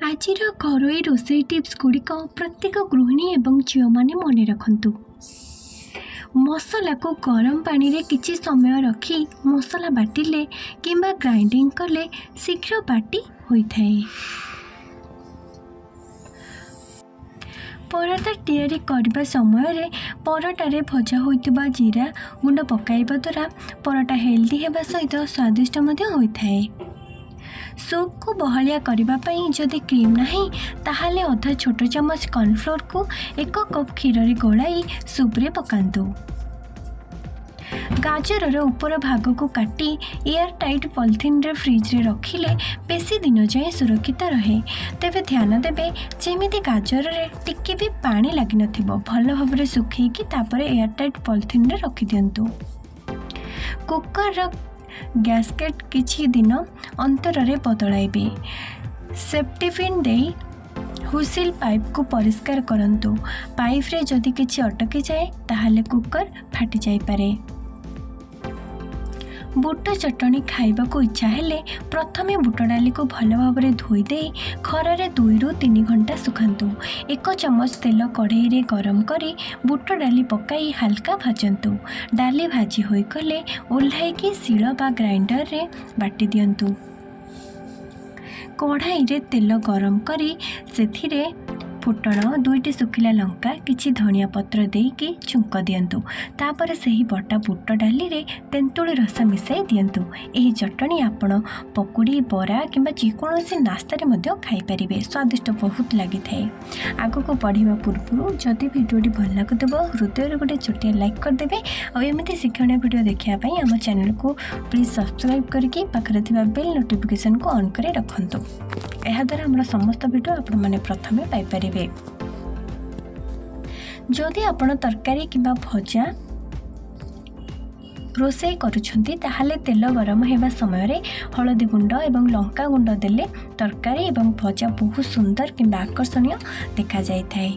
आजिर घरोई रोषेई tips गुड़िक प्रत्येक गृहिणी एवं झील मैंने मन रखु। मसला को गरम पानी रे किछि समय रखी मसला बाटिले किंबा ग्राइंडिंग कले शीघ्र बाटी होइथाए। पराठा तैयारी करने समय पराठारे भजा होइतिबा जीरा गुंड पकाइबा द्वारा पराठा हेल्दी हेबा सहित स्वादिष्ट होइथाए। सूप को बहलिया करने जदि क्रीम नहीं ताहाले अधा छोट चमच कॉर्नफ्लोर को 1 कप क्षीर रे गोलाई सूप रे पकांतु। गाजर ऊपर भाग को काटी एयर टाइट पॉलिथिन रे फ्रिज रे रखिले बेसी दिन जाए सुरक्षित रहे। तेबे ध्यान देबे जेमिति गाजर रे टिके भी पानी लगी नथिबो भल भाबरे सुखेकी तापर एयर टाइट पॉलिथिन रे रखि दियंतु। कुकर रो गैस्केट किछि दिन अंतर रे बदलाइबे। सेफ्टी पिन देई हुसिल पाइप को परिष्कार करंतु। पाइप रे जदि किछि अटकी जाए ताहाले कुकर फाटी जाई पारे। बुट चटनी खाइबा को इच्छा हेले प्रथमे बुट डाली को भल भाव में धोई दे खरारे 2 ରୁ 3 घंटा सुखांतु। 1 चमच तेल कढ़ई रे गरम करी बुट डाली पकाई हल्का भाजंतु। डाली भाजी होई गले ओल्हाई शिल बा ग्राइंडर रे बाटी दियंतु। कढ़ाई रे तेल गरम करी सेथिरे फुटण 2टी सुखिला लंका किछि धनिया पत्र देकी छुंक दियंतु। तापर सही बटा बुट डाली रे तेंतुली रस मिसाई दियंतु। एही चटनी आपण पकुड़ी बरा किंबा जेकोसी नास्ता रे मध्य खाई परिबे। स्वादिष्ट बहुत लागि थाए। आगो को बढ़िबा पूर्व जदि वीडियोटी भल लागुतबो हृदय रे गोटे छोटिया लाइक कर देबे और एमिति शिक्षणीय वीडियो देखिया पई हम चैनल को प्लीज सब्सक्राइब करके पाखरे थिबा बेल नोटिफिकेशन को ऑन करे रखंतु। एहा द्वारा हमर समस्त वीडियो आपण माने प्रथमे पाई परिबे। जदि आपण तरकारी किंबा भजा रोषेई करुछंती ताहाले तेल गरम हेबा समय रे हळदी गुंड एवं लंका गुंड देले तरकारी एवं भजा बहुत सुंदर किंबा आकर्षणीय देखा जाय थाए।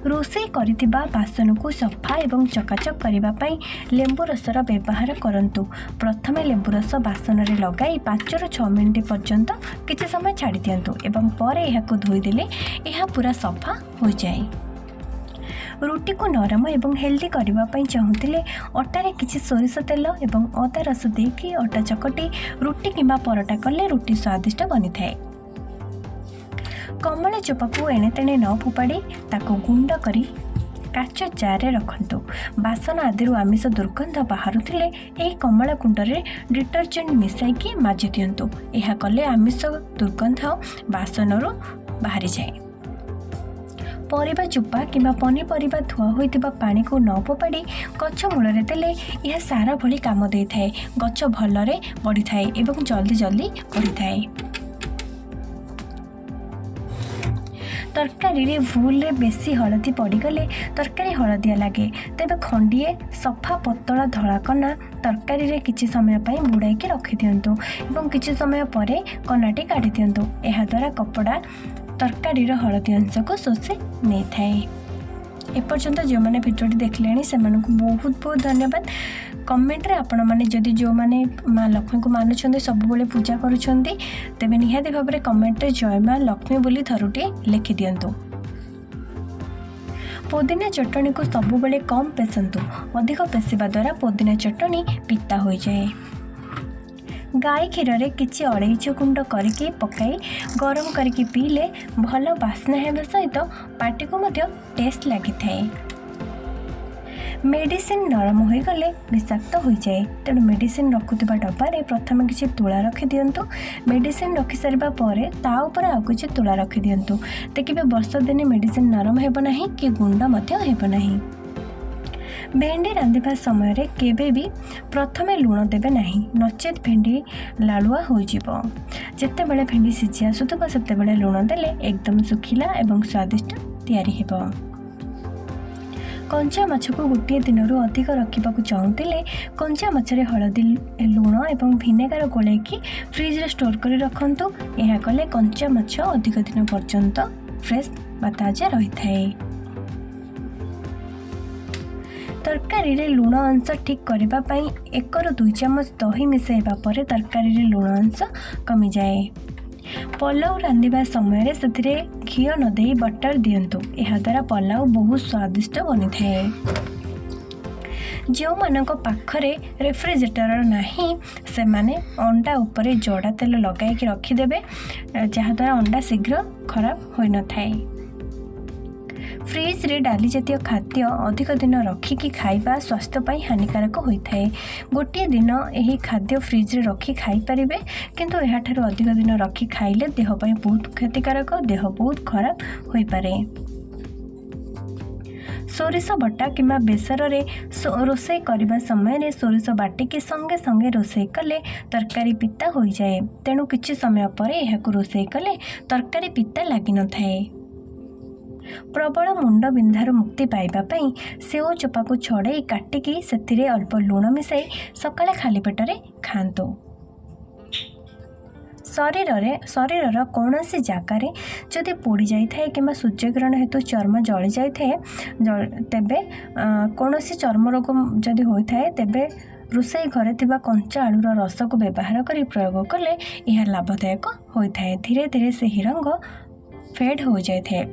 रोषेई करितिबा बासन को सफा एवं चकाचक करिबा पई लेंबू रसर व्यवहार करंतु। प्रथमे लेंबू रस बासन रे लगाई 5 ରୁ 6 मिनिट पर्यंत किछि समय छाड़ी दियंतु एवं परे एहा को धोई देले एहा पूरा सफा हो जाए। रुटी को नरम एवं हेल्दी करबा पई चाहुतिले अटारे किछि सोरिष तेल एवं अदा रस देकी अटा चकटी रुटी किंबा पराठा कले रुटी स्वादिष्ट बनि थाए। कमला चोपा को एणे तेणे न फोपाड़ी ताको गुंड करी काच जार रखंतु। बासन आदि आमिष दुर्गंध बाहरुथिले एही कमला गुंडरे डिटर्जेंट मिसाइकी माजी दियंतु। एहा कले आमिष दुर्गंध बासनरु बाहरी जाए। परिबा चोपा किंबा पनीपरिबा धुआ होइतिबा पानी को न फोपाड़ी गछ मूल देले यह सारा भली काम दे थाए। गछ भलरे बढ़ी थाए एवं जल्दी जल्दी बढ़ी थाए। तरकारी रे भूल रे बेसी हलदी पड़गले तरकारी हलदिया लगे। तेबे खंडिए सफा पतला धला कना तरकारी रे किछि समय पई बुड़ाई रखि दियंतु एवं किछि समय परे कनाटी काढी दियंतु। एहा द्वारा कपड़ा तरकारी रे हलदी अंश को शोषि नै थाए। एपर्यंत जो मैंने भिडियोटी देखले से बहुत बहुत धन्यवाद। कमेंट रे आपण माने जदि जो माने माँ लक्ष्मी को मानुछंदे सब बेले पूजा करूछंदी तेबे निहाती भाबरे कमेंट रे जय माँ लक्ष्मी बोली थरुटे लिखि दियंतु। पुदीना चटनी को सब बेले कम पेसंतु। अधिक पेसिबा द्वारा पुदीना चटनी पिता हो जाए। गाई क्षीर रे किछि अलैच गुंड करके पकाई गरम करके पीले भल बास्ना हेबा सहित पाटी को मध्य टेस्ट लागि थाए। मेडिसिन नरम हो गले विषाक्त हो जाए। तेणु मेडिसिन रखुवा डब्बारे प्रथम किसी तुला रखि दियंतु। मेडिसिन रखि सारिबा परे ता ऊपर आउ किछि तुला रखि दियंतु। देखिबे वर्ष दिने मेडिसिन नरम हेब नाही कि गुंड मध्य हेब नाही। भेंडी रांधिबा समय रे केबे भी प्रथमे लूण देबे नाही नचेत भेंडी लालुआ हो जिवो। जेते बेले भेंडी सिझी आसुतबो सेते बेले लूण देले एकदम सुखिला एवं स्वादिष्ट तैयारी हेबो। कंचा माछ को गोटे दिन अधिक रखा चाहूले कंचा मछरे हलदी लुण और भिनेगार गोलैकी फ्रिज रे स्टोर कर रखंतु। यह कले कंचा माछ अधिक दिन पर्यंत फ्रेश बा ताजा रही थाए। तरकारी रे लुण अंश ठीक करबा पई 1 ରୁ 2 ଚାମଚ दही मिसाइबा परे तरकारी रे लुण अंश कमी जाए। पलाउ रांधिबा समय से घी न दे बटर दिंतु। यह द्वारा पलाउ बहुत स्वादिष्ट बनी थाए। जो मानक पाखरे रेफ्रिजरेटर नहीं से माने अंडा उपरे जड़ा तेल लगाई रखिदेवे, जहाद्वारा अंडा शीघ्र खराब हो न थाए। फ्रिज रे डाली जातीय खाद्य अधिक दिन रखिकी खाइबा स्वास्थ्य पाई हानिकारक होता है। गोटे दिन यही खाद्य फ्रिज रे रखी खाई पारिबे, किंतु यह ठारू अधिक दिन रखी खाइले देह पाई बहुत क्षतिकारक, देह बहुत खराब होई पारे। सोरिष बटा किंबा बेसर रे रोषे करने समय सोरिष बाटिकी संगे संगे रोषे कले तरकारी पिता हो जाए। तेणु किछि समय पर यह रोषे कले तरकारी पिता लगी न थाए। प्रबल मुंड बिंधार मुक्ति पाइबा पई सेओ चोपा को छड़े काटिकी सेथिरे अल्प लुण मिसाई सकाळे खाली पेटरे खांतु। शरीर कौनसी जगार जदि पोड़ी जाए कि सूर्यग्रहण हेतु चर्म जली जाए तेबे कौनसी चर्म रोग जदि होता है तेबे रोषे घरे थिबा कंचा आलूर रस को व्यवहार कर प्रयोग कले यह लाभदायक होता है। धीरे धीरे से रंग फेड हो जाए।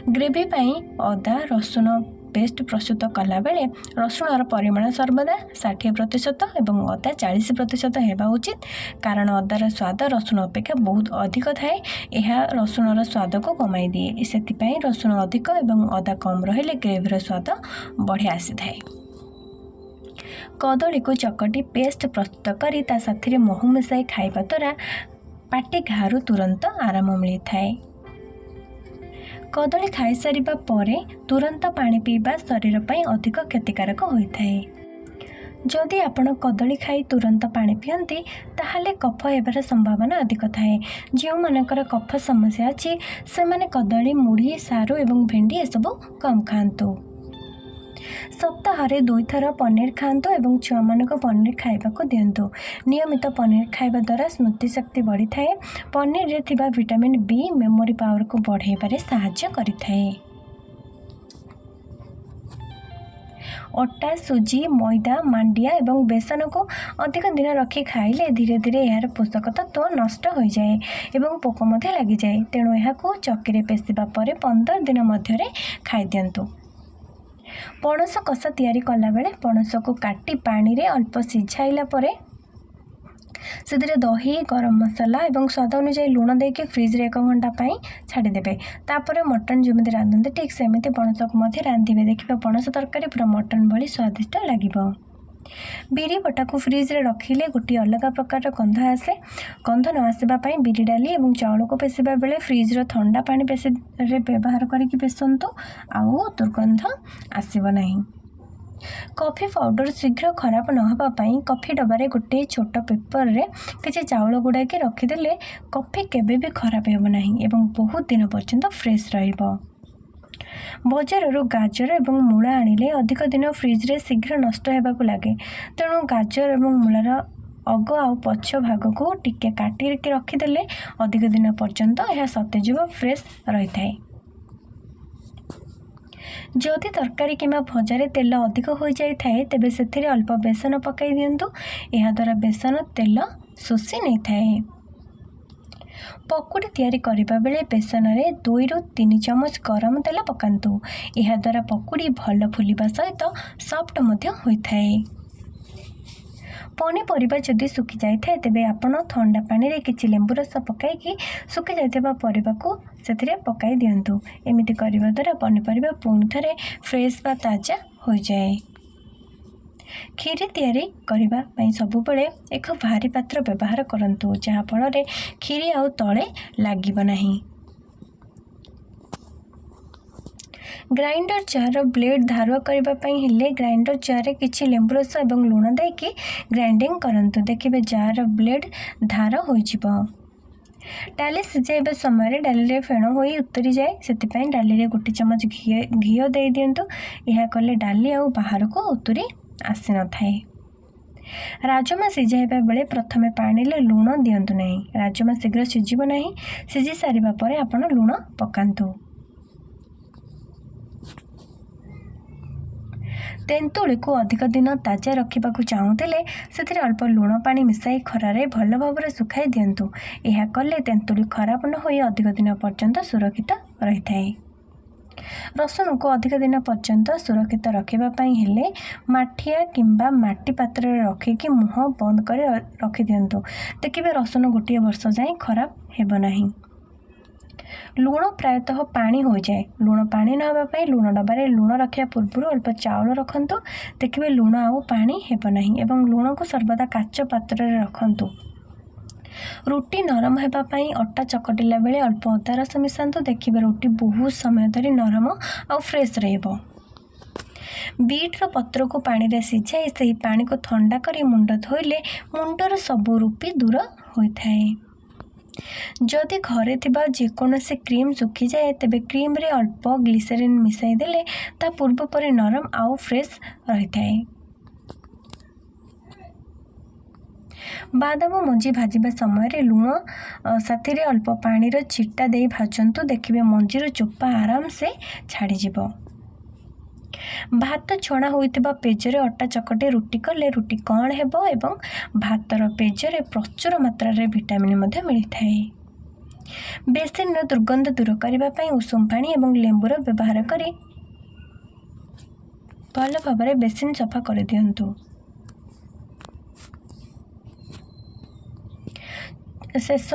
ग्रेवी पाई अदा रसुण पेस्ट प्रस्तुत कला बेले रसुणर परिमाण सर्वदा 60% एवं अदा 40% हेबा उचित, कारण अदार स्वाद रसुण अपेक्षा बहुत अधिक थाए। यह रसुणर स्वाद को कमाई दिए, से रसुण अधिक एवं अदा कम रहिले ग्रेवीर स्वाद बढ़िया आसी थाए। कदली को चकटी पेस्ट प्रस्तुत करी ता साथी महू मिसाई खाइबा द्वारा पाटी घारू तुरंत आराम मिली थाए। कदली खाई सारिबा परे तुरंत पानी पीबा शरीर पर अधिक क्षतिकारक होता है। जदि आपण कदली खाई तुरंत पानी पियंती ताहले कफ हेबार संभावना अधिक थाए। जो मानकर कफ समस्या अच्छी से माने कदली, मुढ़ी, सारू एवं भेंडी एसबू कम खातु। सप्ताह 2 थर पनीर खातु एवं छुआ मानक पनीर खाइबा को दिंतु। नियमित पनीर खाइबा द्वारा स्मृति शक्ति बढ़ी थाए। पनीर रे थिबा विटामिन बी मेमोरी पावर को बढ़ाइबारे सहायता करिथाए। अटा, सुजी, मैदा, मांडिया एवं बेसन को अधिक दिन रखी खाइले धीरे धीरे यार पोषक तत्व नष्ट हो जाए एवं पोक मध्य लगी जाए। तेणु यह चक्की पेषिबा परे 15 दिन मध्य खाई दिंतु। पणस कषा तैयारी कला बेले पणस को काटी पानी रे अल्प सिझाइला परे से दही, गरम मसला एवं स्वाद अनुसार लुण देके फ्रिज रे 1 घंटा पाई छाड़ीदेवे। तापर मटन जमी रांधते ठीक सेमती पणस को मध्य रांधिबे। देखिए पणस तरकारी पूरा मटन भली स्वादिष्ट लगिबो। बिरी बटा को फ्रिज रे रखिले गोटी अलग प्रकार गंध आसे। गंध न आसबा पई बिरी डाली एवं चाउल को पेसिबा बेले फ्रिज रो ठंडा पानी पेसे रे व्यवहार करिकि पेसंतु, आउ दुर्गंध आसीबो नहीं। कॉफी पाउडर शीघ्र खराब न होबा पई कॉफी डबारे गोटे छोट पेपर रे किछि चाउल गुडा के रखिदेले कॉफी केबे भी खराब हेबो नहीं एवं बहुत दिन पर्यंत फ्रेश रहिबो। बजारରୁ गाजर एवं मूला आनिले अधिक दिन फ्रिज रे शीघ्र नष्ट हेबाकु लागे। तेणु गाजर एवं मूलार अग आ पछ भाग को टिके काटी रखिदेले अधिक दिन पर्यंत यह सतेज व फ्रेश रही थाए। जदि तरकारी किंबा भजारे तेल अधिक हो जाए तेबे सेथिरे अल्प बेसन पकाई दिंतु। यह द्वारा बेसन तेल शोषि नहीं थाए। पकुड़ी तैयारी करिबा बेले बेसन रे 2 ରୁ 3 चमच गरम तेल पकांतु। यह द्वारा पकुड़ी भल फुलिबा सहित सॉफ्ट मध्य होइथाए। पनीपरिबा जदि सुखी जाए तेबे आपण ठंडा पानी रे किछि लेंबू रस पकाई सुखी जाइथिबा परिबा को सेथिरे पकाई दियंतु। एमिति करिबा द्वारा पनीपरिबा पुणी थरे फ्रेश बा ताजा हो जाए। खीरी तैयारी करिबा पई सबु बेले एक भारी पात्र व्यवहार करंतु, जहा फल रे खीरी आउ तळे लागिबो नाही। ग्राइंडर जार ब्लेड धारुआ करबा पई हेले ग्राइंडर जार रे किछि लेंबू रस एवं लूण देकी ग्राइंडिंग करंतु। देखिबे जार ब्लेड धार हो जिवो। डाली सिझाइबा समय डाली रे फेण होई उतरी जाए, सेतिपई डाली रे 1 चमच घी दे दियंतु। यह कले डाली आउ बाहर को उतरी आसी न थाए। राजमा सिझाइबा बेले प्रथमे पानी ले लूण दियंतु नहीं। राजमा शीघ्र सिझिबो नहीं। सिझी सारिबा परे आपण लूण पकांतु। तेंतुली को अधिक दिन ताजा रखा चाहूले से अल्प लुण पानी मिसाई खरारे भल भाव सुखाई दिंतु। यह कले तेंतुली खराब न हो अधिक दिन पर्यंत सुरक्षित रही है। रसुण को अधिक दिन पर्यंत सुरक्षित रखापी हेले माठिया किंबा माटी पात्र रखिकी मुह बंद कर रखि दिंतु। देखिए रसुण गोटे वर्ष जाए खराब हेब नहीं। लुण प्रायतः पानी हो जाए। लुण पानी न होगापी लुण डबारे लुण रखा पूर्व अल्प चाउल रखंतु। देखिए लुण आउ पानी हेब नहीं एवं लुण को सर्वदा काच पात्र रखंतु। रुटी नरम होगापी अटा चकटिला बेले अल्प अदा रस मिसातु। देखिए रुटी बहुत समय धरी नरम और फ्रेश रहिबो। बीट्र पत्र को पानी रे सिझाई से पानी को ठंडा करी मुंड धोइले मुंडर सबु रूपी दूर होता है। जदि घरे थिबा जेकोसी क्रीम सुखी जाए तेबे क्रीम रे अल्प ग्लिसरीन मिसाई देले ता पूर्व परि नरम आउ फ्रेश रही है। बादाम मंजी भाजिबा समय लुण साथी रे अल्प पानी रो छिटा दे भाजंतु। देखिए मंजीर चोपा आराम से छाड़ी जिवो। भात छणा होइतिबा पेजरे अटा चकटे रुटी कले रुटी कण हेबो एवं भातर पेजरे प्रचुर मात्रा रे विटामिन मध्य मिलता है। बेसिन दुर्गंध दूर करने उषुम पानी एवं लेंबूर व्यवहार करी भल भाव बेसिन सफा कर दिंतु। शेष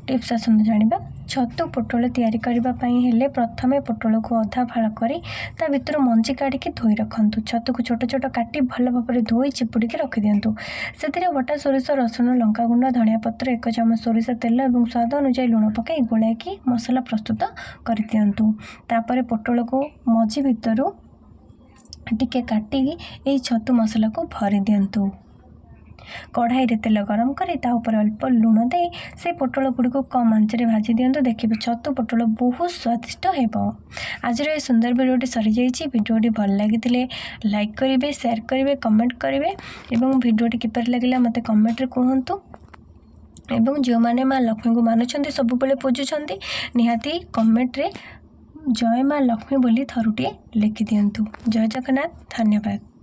टिप्स आसतु जानिबा। छतु पोटल तैयारी करने हेले प्रथमे पोटल को अधा फाड़ करी ता भितर मंजी काढ़ी धोई रखंतु। छतु को छोट छोट काटी भल भाव धोई चिपुड़ी रखि दिंतु। से बटा सोरिष रसुण लंका गुंड धनिया पत्र 1 चामच सोरिष तेल और स्वाद अनुसार लुण पकाई गोलाइकी मसला प्रस्तुत कर दिंतु। तापर पोटल को मझी भितर टिके काटी यही छतु मसला को भरी दिंतु। कढ़ाई रे तेल गरम करी ता ऊपर अल्प लुण दे से पोटल गुड़ी को कम आंच रे भाजी दिंतु। देखिए छतु पोटल बहुत स्वादिष्ट हेबो। आज ये सुंदर वीडियोटी सरी जाइए। वीडियोटी भल लगी लाइक करेंगे, शेयर करेंगे, कमेंट करेंगे एवं वीडियोटी किपर लगे मत कमेंट रे कहतु। एवं जो मैंने माँ लक्ष्मी को मानुंट सब पूजुंट निहाती कमेंट रे जय माँ लक्ष्मी बोली थरुटे लिखि दिंतु। जय जगन्नाथ, धन्यवाद।